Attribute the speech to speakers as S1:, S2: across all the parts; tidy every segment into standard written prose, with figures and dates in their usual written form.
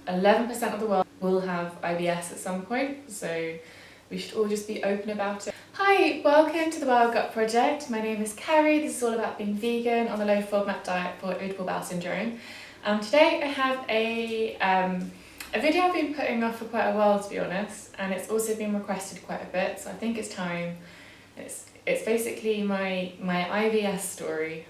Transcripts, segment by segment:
S1: 11% of the world will have IBS at some point, so we should all just be open about it. Hi, welcome to the Wild Gut Project. My name is Carrie. This is all about being vegan on the low FODMAP diet for irritable bowel syndrome. Today I have a video I've been putting off for quite a while, to be honest, and it's also been requested quite a bit, so I think it's time. It's basically my IBS story.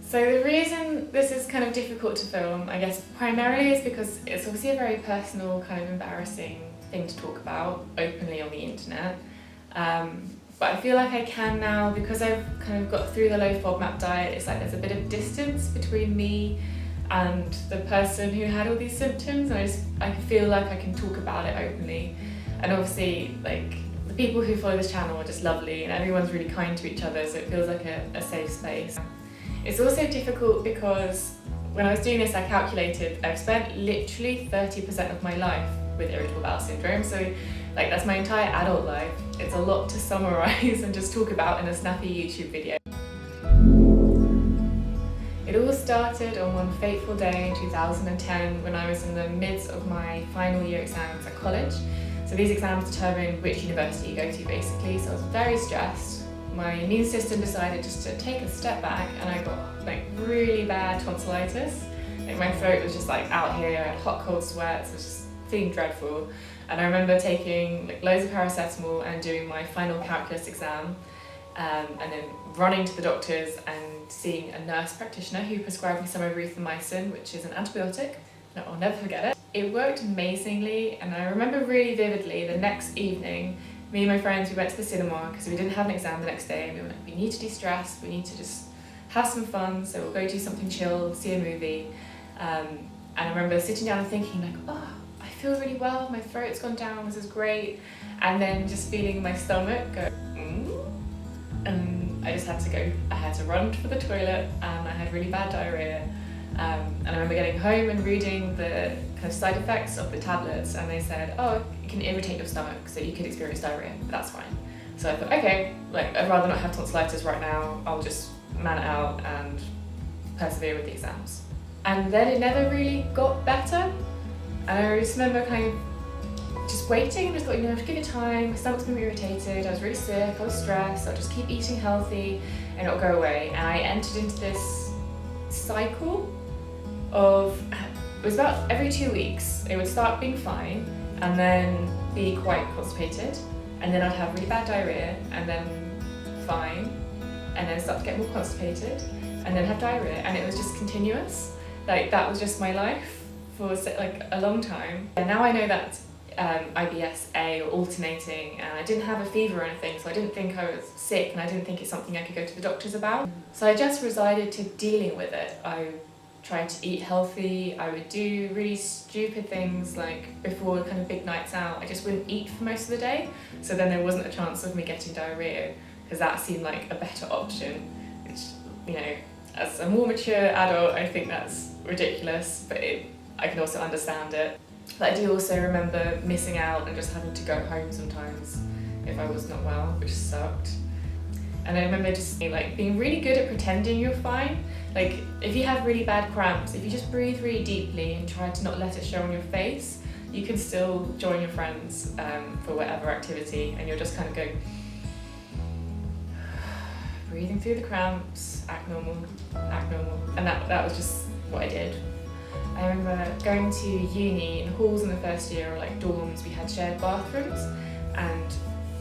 S1: So the reason this is kind of difficult to film, I guess, primarily is because it's obviously a very personal, kind of embarrassing thing to talk about openly on the internet. But I feel like I can now, because I've kind of got through the low FODMAP diet. It's like there's a bit of distance between me and the person who had all these symptoms, and I feel like I can talk about it openly. And obviously, like, the people who follow this channel are just lovely, and everyone's really kind to each other, so it feels like a safe space. It's also difficult because when I was doing this, I calculated I've spent literally 30% of my life with irritable bowel syndrome, so like that's my entire adult life. It's a lot to summarize and just talk about in a snappy YouTube video. It all started on one fateful day in 2010 when I was in the midst of my final year exams at college. So these exams determine which university you go to, basically, so I was very stressed. My immune system decided just to take a step back, and I got like really bad tonsillitis. Like my throat was just like out here, I had hot cold sweats, I was just feeling dreadful. And I remember taking like loads of paracetamol and doing my final calculus exam, and then running to the doctors and seeing a nurse practitioner who prescribed me some erythromycin, which is an antibiotic. No, I'll never forget it. It worked amazingly, and I remember really vividly the next evening, me and my friends, we went to the cinema because we didn't have an exam the next day, and we were like, we need to de-stress, we need to just have some fun, so we'll go do something chill, see a movie. And I remember sitting down and thinking like, oh, I feel really well, my throat's gone down, this is great. And then just feeling my stomach go, and I just had to go, I had to run for the toilet, and I had really bad diarrhea. And I remember getting home and reading the kind of side effects of the tablets, and they said, oh, it can irritate your stomach, so you could experience diarrhea, but that's fine. So I thought, okay, like I'd rather not have tonsillitis right now, I'll just man it out and persevere with the exams. And then it never really got better, and I just remember kind of just waiting and just thought, you know, just give it time, my stomach's been irritated, I was really sick, I was stressed, I'll just keep eating healthy and it'll go away. And I entered into this cycle of, it was about every 2 weeks, it would start being fine and then be quite constipated, and then I'd have really bad diarrhea and then fine, and then start to get more constipated and then have diarrhea, and it was just continuous. Like that was just my life for like a long time. And now I know that IBS-A, or alternating, and I didn't have a fever or anything, so I didn't think I was sick, and I didn't think it's something I could go to the doctors about. So I just resided to dealing with it. I tried to eat healthy, I would do really stupid things, like before kind of big nights out, I just wouldn't eat for most of the day, so then there wasn't a chance of me getting diarrhea, because that seemed like a better option, which, you know, as a more mature adult, I think that's ridiculous, but I can also understand it. But I do also remember missing out and just having to go home sometimes if I was not well, which sucked. And I remember just like being really good at pretending you're fine. Like if you have really bad cramps, if you just breathe really deeply and try to not let it show on your face, you can still join your friends for whatever activity, and you'll just kind of go, breathing through the cramps, act normal, and that was just what I did. I remember going to uni in halls in the first year, or like dorms, we had shared bathrooms, and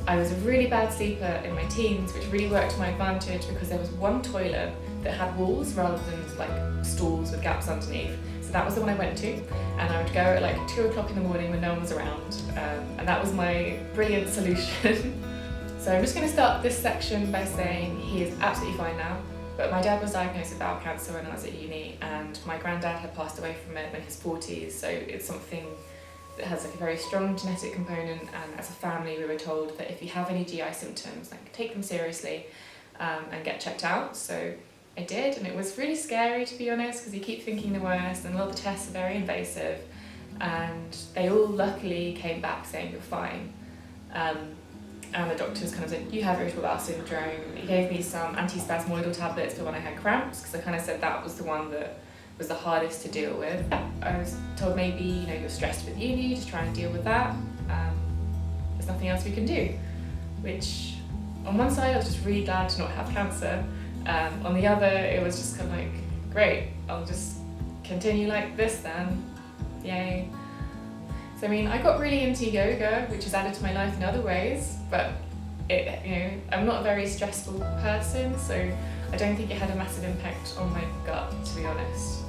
S1: I was a really bad sleeper in my teens, which really worked to my advantage because there was one toilet that had walls rather than like stalls with gaps underneath. So that was the one I went to, and I would go at like 2 o'clock in the morning when no one was around, and that was my brilliant solution. So I'm just going to start this section by saying he is absolutely fine now, but my dad was diagnosed with bowel cancer when I was at uni, and my granddad had passed away from it in his 40s, so it's something that has like a very strong genetic component, and as a family we were told that if you have any GI symptoms, like take them seriously and get checked out. So I did, and it was really scary, to be honest, because you keep thinking the worst, and a lot of the tests are very invasive, and they all luckily came back saying you're fine. and the doctors kind of said, you have irritable bowel syndrome. He gave me some antispasmodial tablets for when I had cramps, because I kind of said that was the one that was the hardest to deal with. I was told maybe, you know, you're stressed with uni, just try and deal with that. There's nothing else we can do, which on one side I was just really glad to not have cancer. On the other, it was just kind of like, great, I'll just continue like this then, yay. So I mean, I got really into yoga, which has added to my life in other ways, but I'm not a very stressful person, so I don't think it had a massive impact on my gut, to be honest.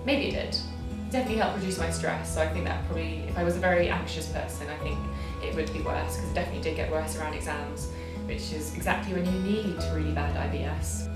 S1: Maybe it did. Definitely helped reduce my stress, so I think that probably, if I was a very anxious person, I think it would be worse, because it definitely did get worse around exams, which is exactly when you need really bad IBS.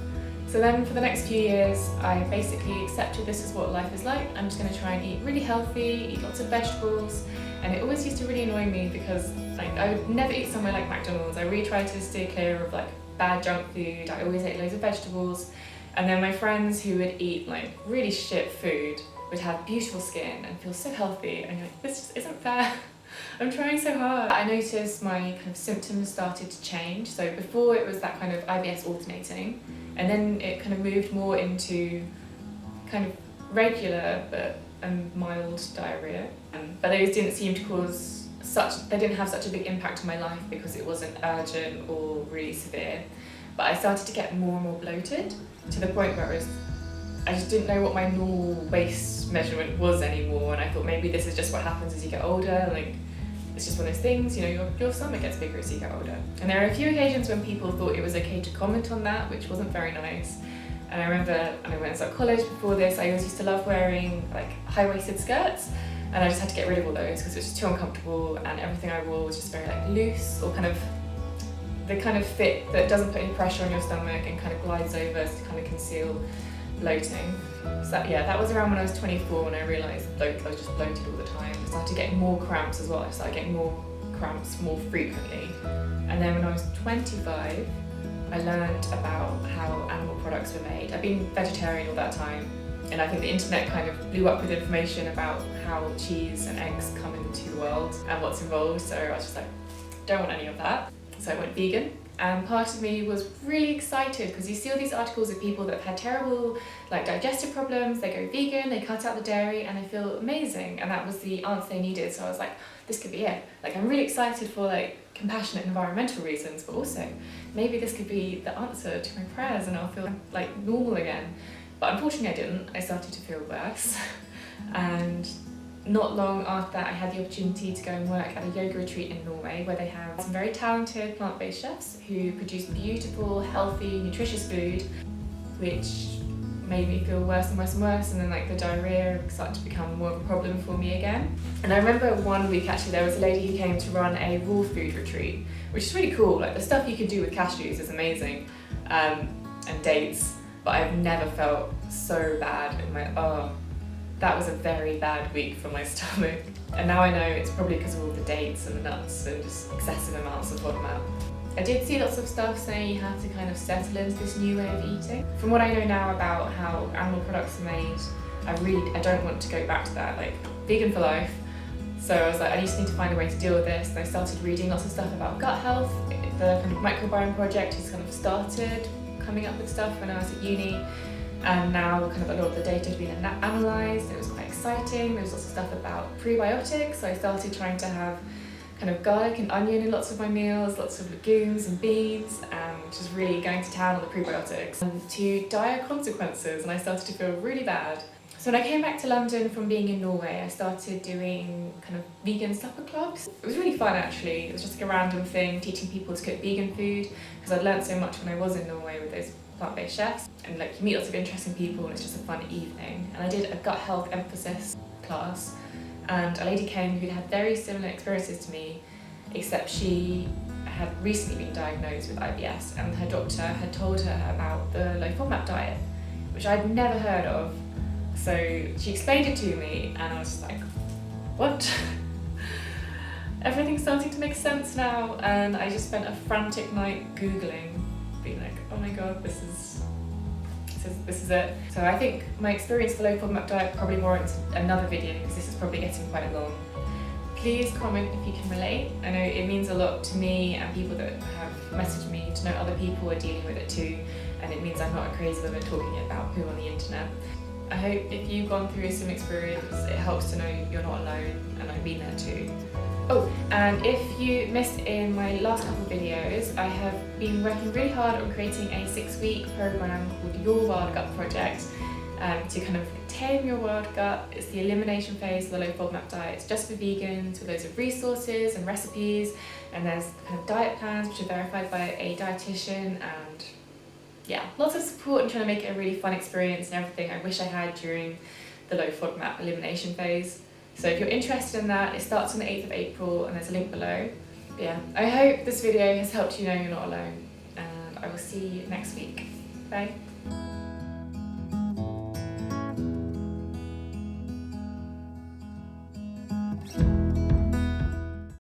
S1: So then for the next few years, I basically accepted this is what life is like. I'm just going to try and eat really healthy, eat lots of vegetables, and it always used to really annoy me because I would never eat somewhere like McDonald's. I really tried to steer clear of bad junk food. I always ate loads of vegetables, and then my friends who would eat really shit food would have beautiful skin and feel so healthy, and you're like, this just isn't fair. I'm trying so hard. I noticed my kind of symptoms started to change. So before it was that kind of IBS alternating, and then it kind of moved more into kind of regular but mild diarrhea. But those didn't seem to they didn't have such a big impact on my life because it wasn't urgent or really severe. But I started to get more and more bloated, to the point where I just didn't know what my normal waist measurement was anymore, and I thought maybe this is just what happens as you get older, it's just one of those things, your stomach gets bigger as you get older. And there are a few occasions when people thought it was okay to comment on that, which wasn't very nice. And I remember when I went to college before this, I always used to love wearing high-waisted skirts, and I just had to get rid of all those because it was just too uncomfortable, and everything I wore was just very loose, or kind of the kind of fit that doesn't put any pressure on your stomach and kind of glides over to kind of conceal bloating. So that was around when I was 24 when I realised I was just bloated all the time. I started getting more cramps as well. I started getting more cramps more frequently. And then when I was 25, I learned about how animal products were made. I've been vegetarian all that time, and I think the internet kind of blew up with information about how cheese and eggs come into the world and what's involved. So I was just like, don't want any of that. So I went vegan. And part of me was really excited because you see all these articles of people that have had terrible digestive problems, they go vegan, they cut out the dairy, and they feel amazing. And that was the answer they needed. So I was like, this could be it. I'm really excited for compassionate environmental reasons, but also maybe this could be the answer to my prayers and I'll feel normal again. But unfortunately I didn't. I started to feel worse. And not long after that, I had the opportunity to go and work at a yoga retreat in Norway, where they have some very talented plant-based chefs who produce beautiful, healthy, nutritious food, which made me feel worse and worse and worse, and then the diarrhea started to become more of a problem for me again. And I remember one week actually there was a lady who came to run a raw food retreat, which is really cool. The stuff you can do with cashews is amazing, and dates, but I've never felt so bad in my, that was a very bad week for my stomach. And now I know it's probably because of all the dates and the nuts and just excessive amounts of FODMAP. I did see lots of stuff saying you have to kind of settle into this new way of eating. From what I know now about how animal products are made, I don't want to go back to that, vegan for life. So I was like, I just need to find a way to deal with this. And I started reading lots of stuff about gut health. The kind of microbiome project has kind of started coming up with stuff when I was at uni. And now kind of a lot of the data has been analysed. It was quite exciting. There was lots of stuff about prebiotics. So I started trying to have kind of garlic and onion in lots of my meals, lots of legumes and beans, just really going to town on the prebiotics. And to dire consequences, and I started to feel really bad. So when I came back to London from being in Norway, I started doing kind of vegan supper clubs. It was really fun actually. It was just a random thing, teaching people to cook vegan food, because I'd learned so much when I was in Norway with those plant-based chefs, and you meet lots of interesting people and it's just a fun evening. And I did a gut health emphasis class, and a lady came who'd had very similar experiences to me, except she had recently been diagnosed with IBS, and her doctor had told her about the lowFODMAP diet, which I'd never heard of. So she explained it to me and I was just like, what? Everything's starting to make sense now, and I just spent a frantic night Googling, being like, oh my god, this is it. So I think my experience with the lowFODMAP diet probably warrants another video, because this is probably getting quite long. please comment if you can relate. I know it means a lot to me and people that have messaged me to know other people are dealing with it too, and it means I'm not a crazy woman talking about poo on the internet. I hope if you've gone through some experience, it helps to know you're not alone, and I've been there too. Oh, and if you missed in my last couple of videos, I have been working really hard on creating a 6-week program called Your Wild Gut Project to kind of tame your wild gut. It's the elimination phase of the low FODMAP diet. It's just for vegans with loads of resources and recipes, and there's kind of diet plans which are verified by a dietitian, and yeah, lots of support and trying to make it a really fun experience and everything I wish I had during the low FODMAP elimination phase. So if you're interested in that, it starts on the 8th of April and there's a link below. But yeah, I hope this video has helped you know you're not alone, and I will see you next week. Bye.